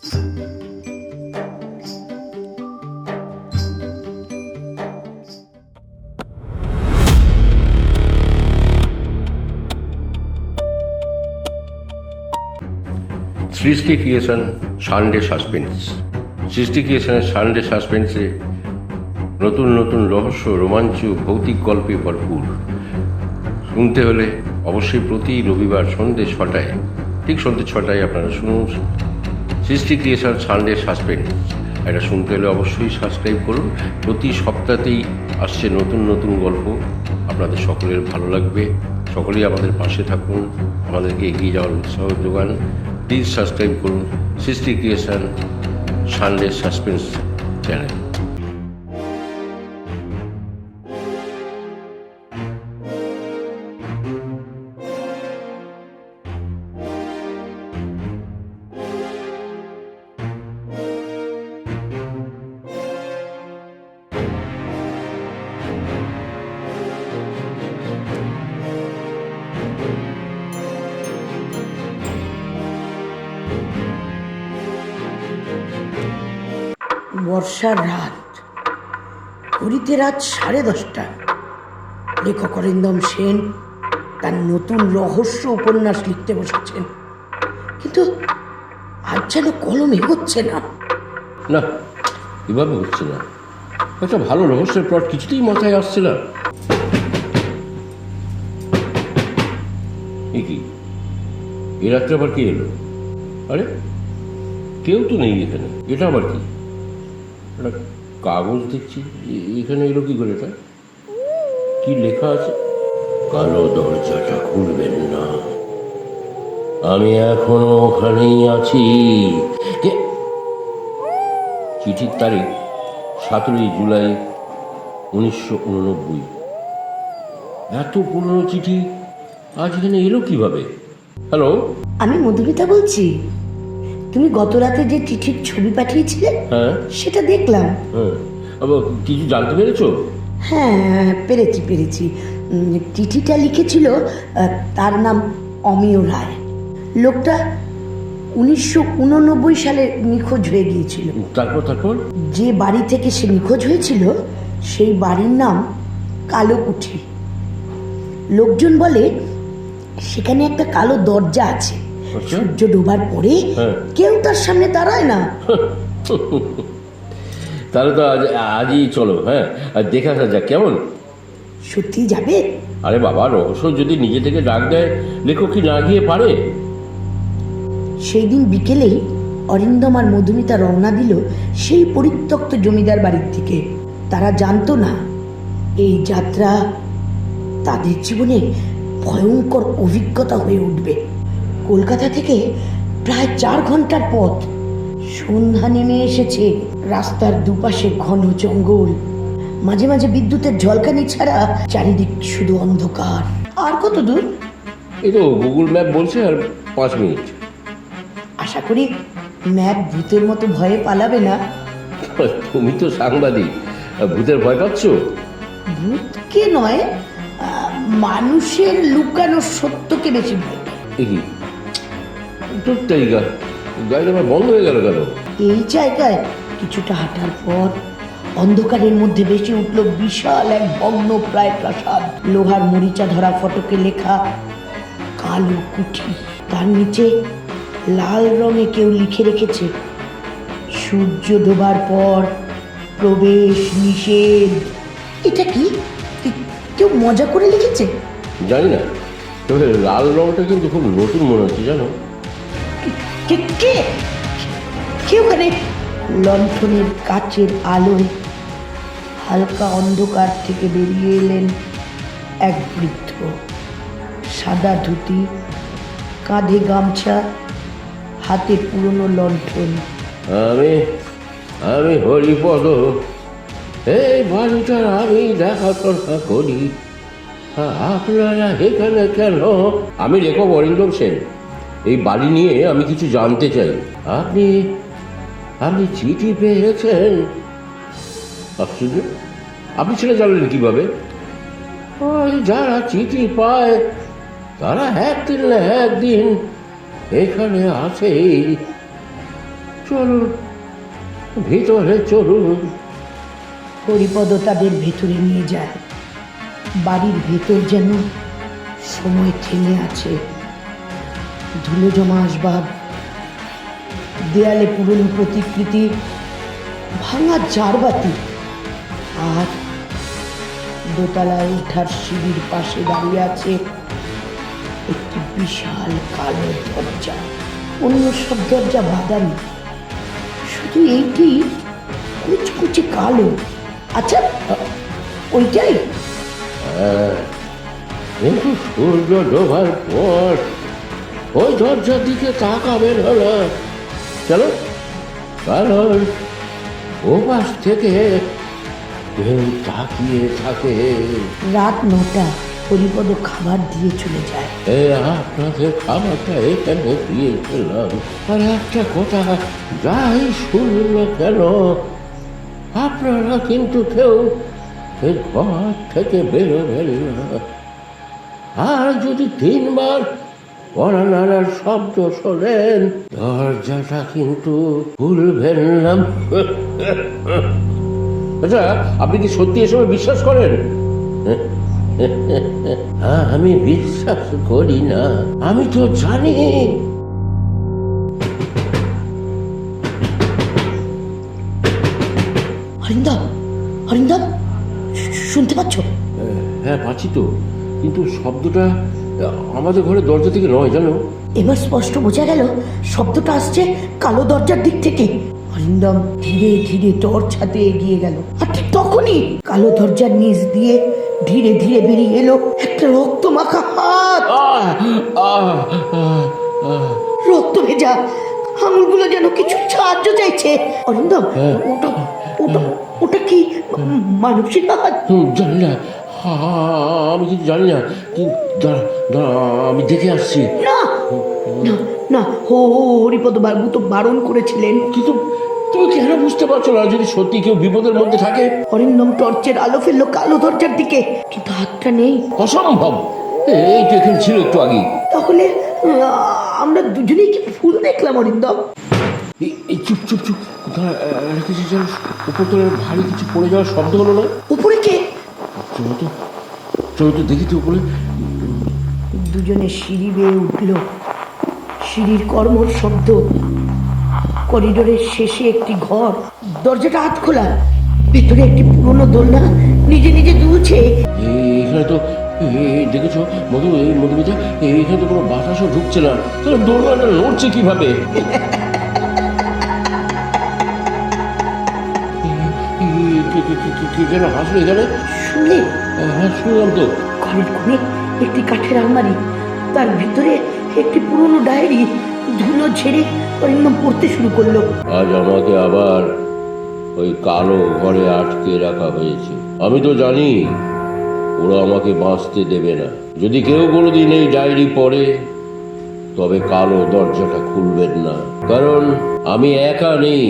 সৃষ্টি creation Sunday suspense. সৃষ্টি ক্রিয়েশনের Sunday সাসপেন্সে নতুন নতুন রহস্য, রোমাঞ্চ, ভৌতিক গল্পে ভরপুর। শুনতে হলে অবশ্যই প্রতি রবিবার সন্ধ্যে 6টায়, ঠিক সন্ধ্যে 6টায় আপনারা শুনুন সৃষ্টি ক্রিয়েশন সানডে সাসপেন্স। এটা শুনতে হলে অবশ্যই সাবস্ক্রাইব করুন। প্রতি সপ্তাহতেই আসছে নতুন নতুন গল্প, আপনাদের সকলের ভালো লাগবে। সকলেই আমাদের পাশে থাকুন, আমাদেরকে এগিয়ে যাওয়ার উৎসাহ যোগান। প্লিজ সাবস্ক্রাইব করুন সৃষ্টি ক্রিয়েশন সানডে সাসপেন্স চ্যানেল। বর্ষার রাত, ঘড়িতে রাত 10:30। লেখক অরিন্দম সেন তার নতুন রহস্য উপন্যাস লিখতে বসেছেন, কিন্তু আজ যেন কলম এগোচ্ছে না। না, এভাবে হচ্ছে না। একটা ভালো রহস্যের প্লট কিছুতেই মাথায় আসছে না। কি এ রাত্রে আবার কে এলো? আরে কেউ তো নেই এখানে। এটা আবার কি? একটা কাগজ দেখছি, এখানে এলো কি করে? এটা কি লেখা আছে? কালো দরজাটা খুলবেন না, আমি এখনো ওখানেই আছি। চিঠির তারিখ 17 জুলাই 1989। এত পুরনো চিঠি আজ এখানে এলো কিভাবে? হ্যালো, আমি মধুমিতা বলছি। তুমি গত রাতে যে চিঠির ছবি পাঠিয়েছিলে, হ্যাঁ সেটা দেখলাম। হ্যাঁ, কিছু জানতে পেরেছো? হ্যাঁ, পেরেছি। চিঠিটা লিখেছিল, তার নাম অমিয় রায়। লোকটা 1989 সালে নিখোঁজ হয়ে গিয়েছিল। তারপর যে বাড়ি থেকে সে নিখোঁজ হয়েছিল সেই বাড়ির নাম কালোকুঠি। লোকজন বলে সেখানে একটা কালো দরজা আছে। সূর্য ডোবার পরে কেউ তার সামনে দাঁড়ায় না। তাহলে তো আজই চলো, হ্যাঁ, আর দেখা যাক কেমন। সত্যি যাবে? আরে বাবা, রহস্য যদি নিজে থেকে ডাক দেয়, লেখক কি না গিয়ে পারে? সেই দিন বিকেলেই অরিন্দম আর মধুমিতা রওনা দিল সেই পরিত্যক্ত জমিদার বাড়ির দিকে। তারা জানতো না এই যাত্রা তাদের জীবনে ভয়ঙ্কর অভিজ্ঞতা হয়ে উঠবে। কলকাতা থেকে প্রায় 4 ঘন্টার পথ। সন্ধ্যা নেমে এসেছে। রাস্তার দুপাশে ঘন জঙ্গল, মাঝে মাঝে বিদ্যুতের ঝলকানি ছাড়া চারিদিক শুধু অন্ধকার। আর কত দূর? এই তো গুগল ম্যাপ বলছে আর 5 মিনিট। আশা করি ম্যাপ ভূতের মতো ভয়ে পালাবে না। তুমি তো সাংবাদিক, ভূতের ভয় পাচ্ছ? ভূতকে নয়, মানুষের লুকানো সত্যকে বেশি ভয় পায়। দেখি গাড়িটা আমার বন্ধ হয়ে গেল কেন? এই জায়গায় কিছুটা হাঁটার পর অন্ধকারের মধ্যে ভেসে উঠল বিশাল এক ভগ্ন প্রায় প্রাসাদ। লোহার মরিচা ধরা ফটকে লেখা কালো কুঠি। তার নিচে লাল রঙে কেউ লিখে রেখেছে, সূর্য ডোবার পর প্রবেশ নিষেধ। এটা কি কেউ মজা করে লিখেছে? জানি না, তবে লাল রংটা কিন্তু খুব নতুন মনে হচ্ছে, জানো? কে ওখানে? লণ্ঠনের কাচের আলোয় হালকা অন্ধকার থেকে বেরিয়ে এলেন এক বৃদ্ধ। সাদা ধুতি, কাঁধে গামছা, হাতে পুরনো লণ্ঠন। আমি হরিপদ, এই বাড়িটার আমি দেখাশোনা করি। আপনারা এখানে কেন? আমি লেখক অরিন্দম সেন। এই বাড়ি নিয়ে আমি কিছু জানতে চাই। আপনি চিঠি পেয়েছেন? আশ্চর্য, আপনি সেটা জানলেন কিভাবে? ওই যারা চিঠি পায় তারা একদিন না একদিন এখানে আসেই। চলুন, ভিতরে চলুন। হরিপদ তাদের ভেতরে নিয়ে যায়। বাড়ির ভেতর যেন সময় থেমে আছে। ধুলো জমা আসবাব, দেয়ালে পুরনো প্রতিকৃতি, ভাঙা ঝাড়বাতি, আর দোতলায় ওঠার সিঁড়ির পাশে দাঁড়িয়ে আছে একটি বিশাল কালো দরজা। অন্য সব দরজা বাঁধানো, শুধু এইটি কুচকুচে কালো। আচ্ছা, ওইটাই? হ্যাঁ, কিন্তু সূর্য ডোবার পর ওই দরজার দিকে তাকাবেন না। চলো, কারণ ও পাশ থেকে কেউ তাকিয়ে থাকে। রাত 9টা। হরিপদ খাবার দিয়ে চলে যায়। আপনাদের খাবারটা এখানে দিয়েছিলাম, আর একটা কথা যাই শুনল কেন, আপনারা কিন্তু কেউ এই ঘর থেকে বেরোবেন না। আর যদি 3 বার পড়া নাড়ার শব্দ শোনেন, দরজাটা কিন্তু খুলবেন না। আচ্ছা, আপনি কি সত্যি এসবে বিশ্বাস করেন? আমি বিশ্বাস করি না, আমি তো জানি। অরিন্দম, অরিন্দম, শুনতে পাচ্ছ? হ্যাঁ, পাচ্ছি তো, কিন্তু শব্দটা আমাদের ঘরের দরজা থেকে নয়, জানো। এবার স্পষ্ট বোঝা গেল শব্দটা আসছে কালো দরজার দিক থেকে। অরিন্দম ধীরে ধীরে টর্চ হাতে এগিয়ে গেল, আর ঠিক তখনই কালো দরজার নিচ দিয়ে ধীরে ধীরে বেরিয়ে এলো একটা রক্ত মাখা হাত। রক্ত ভেজা আঙুলগুলো যেন কিছু সাহায্য চাইছে। অরিন্দম, ওটা ওটা ওটা কি মানুষের হাত? জানি না, আমি কিছু জানি না, আমি দেখে আসছি। না না না, হরিপদ বাবু তো বারণ করেছিলেন। কিন্তু তুমি কেন বুঝতে পারছো না যদি সত্যি কেউ বিপদের মধ্যে থাকে? অরিন্দম টর্চের আলো ফেললো কালো দরজার দিকে, কিন্তু হাতটা নেই। অসম্ভব, এই তো এখানে ছিল একটু আগে। তাহলে আমরা দুজনেই কি ফুল দেখলাম অরিন্দম? এই চুপ চুপ চুপ, কিছু যেন উপর তোলার ভারী কিছু পড়ে যাওয়ার শব্দ হলো না? উপরে কে? চলো তো, চলো তো দেখি তো উপরে। দুজনে সিঁড়ি বেয়ে উঠল। সিঁড়ির কর্মর শব্দ। করিডোরের শেষে একটি ঘর, দরজাটা হাত খোলা। ভেতরে একটি পুরনো দোলনা নিজে নিজে দুলছে। এখানে তো দেখেছো মধুমিতা, এখানে তো কোনো বাতাসও ঢুকছে না, তাহলে দোলনাটা নড়ছে কিভাবে? যেন হাসলো এখানে। শুনলে? হ্যাঁ, শুনলাম তো। ঘরের কোণে একটি কাঠের আলমারি, তার ভিতরে একটি পুরনো ডায়েরি। ধুলো ঝেড়ে অরিন্দম পড়তে শুরু করলো। আজ আমাকে আবার ওই কালো ঘরে আটকে রাখা হয়েছে। আমি তো জানি ওরা আমাকে বাঁচতে দেবে না। যদি কেউ কোনোদিন এই ডায়েরি পড়ে, তবে কালো দরজাটা খুলবেন না, কারণ আমি একা নেই।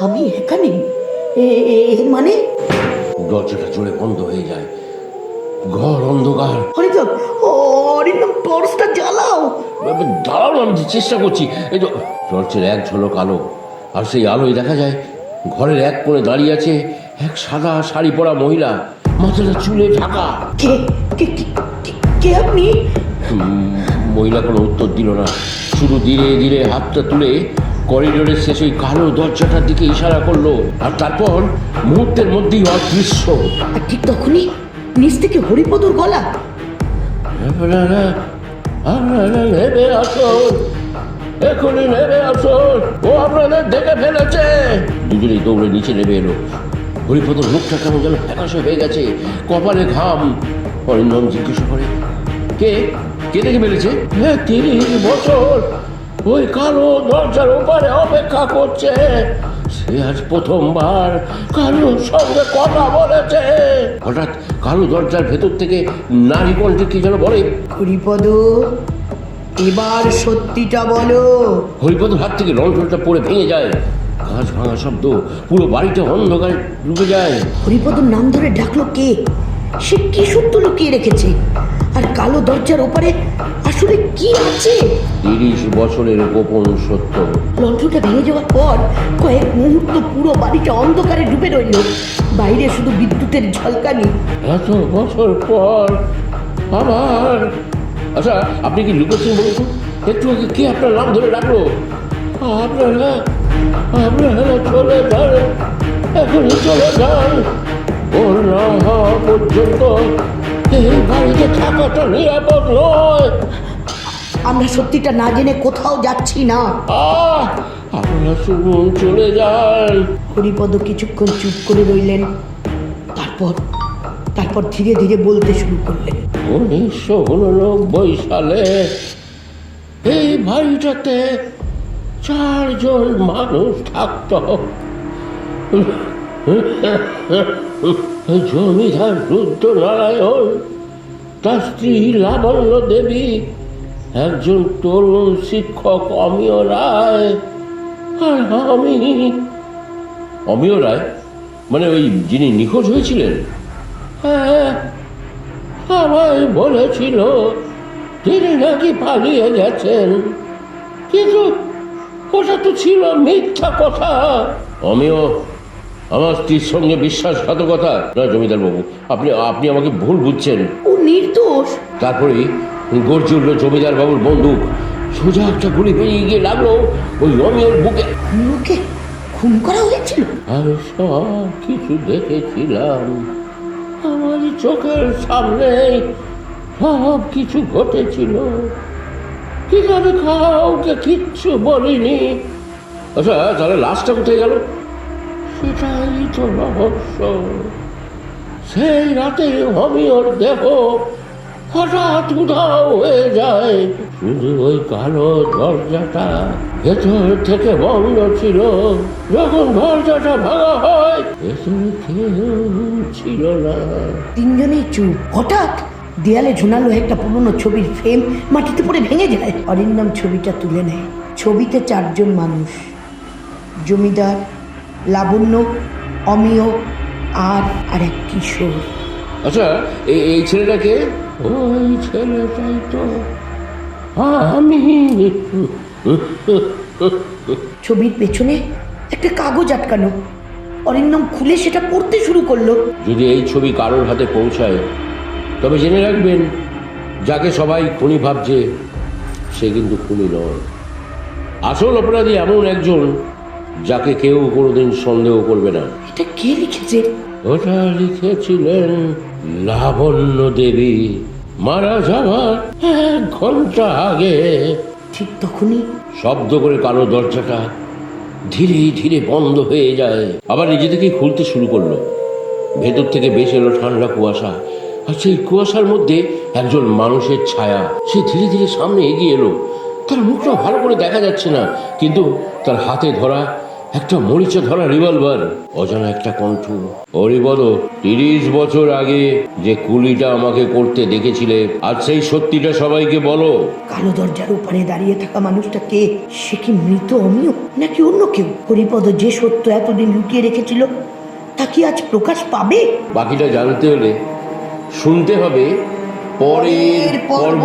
আমি এখানে? মানে? দরজাটা জোরে বন্ধ হয়ে যায়, ঘর অন্ধকার। অরিন্দম, অরিন্দম টর্চটা জ্বালাও। দাঁড়াও, আমি চেষ্টা করছি। এই তো টর্চের এক ঝলক আলো, আর সেই আলোয় দেখা যায় ঘরের এক কোণে দাঁড়িয়ে আছে এক সাদা শাড়ি পরা মহিলা, মাথাটা চুলে ঢাকা। কে কে কে আপনি? মহিলা কোনো উত্তর দিল না, শুধু ধীরে ধীরে হাতটা তুলে করিডোরের শেষে ওই কালো দরজাটার দিকে ইশারা করলো, আর তারপর মুহূর্তের মধ্যেই অদৃশ্য। আর ঠিক তখনই নিচ থেকে হরিপদর গলা। আপনারা নেমে আসুন, এখনই নেমে আসুন, ও আপনাদের দেখে ফেলেছে। দুজনেই দৌড়ে নিচে নেমে এলো। হরিপদর মুখটা কেমন যেন ফ্যাকাশে হয়ে গেছে, কপালে ঘাম। অরিন্দম জিজ্ঞেস করে, কে কে দেখে ফেলেছে? 30 বছর ওই কালো দরজার ওপারে অপেক্ষা করছে। সে আজ প্রথমবার কারোর সঙ্গে কথা বলেছে। হঠাৎ কালো দরজার ভেতর থেকে নারী কণ্ঠে কি যেন বলে, হরিপদ, এবার সত্যিটা বলো। হরিপদর হাত থেকে লণ্ঠনটা পড়ে ভেঙে যায়, কাঁচ ভাঙা শব্দ, পুরো বাড়িটা অন্ধকারে ডুবে যায়। হরিপদর নাম ধরে ডাকলো কে? সে কি সত্য লুকিয়ে রেখেছে? আর কালো দরজার ওপারে আসলে কি আছে? 30 বছরের গোপন সত্য। লণ্ঠনটা ভেঙে যাওয়ার পর কয়েক মুহূর্ত পুরো বাড়িটা অন্ধকারে ডুবে রইল। বাইরে শুধু বিদ্যুতের ঝলকানি। এত বছর পর আবার। আচ্ছা, আপনি কি লুকেছেন বলুন তো? একটু আগে কে আপনার নাম ধরে ডাকলো? আপনারা আপনারা চলে যান, এখনই চলে যান। ওর না হওয়া পর্যন্ত এই বাড়িতে থাকাটা নিরাপদ নয়। আমরা সত্যিটা না জেনে কোথাও যাচ্ছি না। আপনারা শুনুন, চলে যান। হরিপদ কিছুক্ষণ চুপ করে রইলেন। তারপর ধীরে ধীরে বলতে শুরু করলেন। 1989 সালে এই বাড়িটাতে 4 জন মানুষ থাকত। জমিদার রুদ্রনারায়ণ, তার স্ত্রী লাবণ্য দেবী, একজন তরুণ শিক্ষক অমিয় রায়, আর আমি। অমিয় রায় মানে ওই যিনি নিখোঁজ হয়েছিলেন? হ্যাঁ, সবাই বলেছিল তিনি নাকি পালিয়ে গেছেন, কিন্তু ওটা তো ছিল মিথ্যা কথা। অমিয় আমার স্ত্রীর সঙ্গে বিশ্বাসঘাতকতা না জমিদার বাবু, আপনি আমাকে ভুল বুঝছেন। ও নির্দোষ। তারপরেই গর্জে উঠল জমিদার বাবুর বন্দুক। সোজা একটা গুলি বেরিয়ে গিয়ে লাগলো ওই অমিয়র বুকে। অমিয়কে খুন করা হয়েছিল? আমি সব কিছু দেখেছিলাম, আমার চোখের সামনে সব কিছু ঘটেছিল, কিন্তু আমি কাউকে কিচ্ছু বলিনি। আচ্ছা, তাহলে লাশটা কোথায় গেল? সেটাই তো রহস্য। সেই রাতে অমিয়র দেহ হঠাৎ উধাও হয়ে যায়, শুধু ওই কালো দরজাটা ভেতর থেকে বন্ধ ছিল। যখন দরজাটা ভাঙা হয়, ভেতরে কেউ ছিল না। তিনজনেই চুপ। হঠাৎ দেয়ালে ঝোনালো একটা পুরনো ছবির ফ্রেম মাটিতে পড়ে ভেঙে যায়। অরিন্দম ছবিটা তুলে নেয়। ছবিতে 4 জন মানুষ, জমিদার, লাবণ্য, অমিয় আর এক কিশোর। আচ্ছা, এই ছেলেটাকে? ওই ছেলেটাই তো আমি। ছবির পেছনে একটা কাগজ আটকানো। অরিন্দম খুলে সেটা পড়তে শুরু করলো। যদি এই ছবি কারোর হাতে পৌঁছায়, তবে জেনে রাখবেন, যাকে সবাই খুনি ভাবছে সে কিন্তু খুনি নয়। আসল অপরাধী এমন একজন যাকে কেউ কোনোদিন সন্দেহ করবে না। এটা কে লিখেছে? ওটা লিখেছিলেন লাবণ্য দেবী, মারা যাওয়ার 1 ঘন্টা আগে। ঠিক তখনই শব্দ করে কালো দরজাটা ধীরে ধীরে বন্ধ হয়ে যায়, আবার নিজে থেকেই খুলতে শুরু করলো। ভেতর থেকে বেশ এলো ঠান্ডা কুয়াশা, আর সেই কুয়াশার মধ্যে একজন মানুষের ছায়া। সে ধীরে ধীরে সামনে এগিয়ে এলো। তার মুখটা ভালো করে দেখা যাচ্ছে না, কিন্তু তার হাতে ধরা একটা মরিচা ধরা রিভলভার। অজানা একটা কণ্ঠ। হরিপদ, 30 বছর আগে যে কুলিটা আমাকে করতে দেখেছিলে, আজ সেই সত্যিটা সবাইকে বলো। কালো দরজার উপরে দাঁড়িয়ে থাকা মানুষটা কে? সে কি মৃত অমিয় নাকি অন্য কেউ? হরিপদ যে সত্য এতদিন লুকিয়ে রেখেছিল তা কি আজ প্রকাশ পাবে? বাকিটা জানতে হলে শুনতে হবে পরের পর্ব।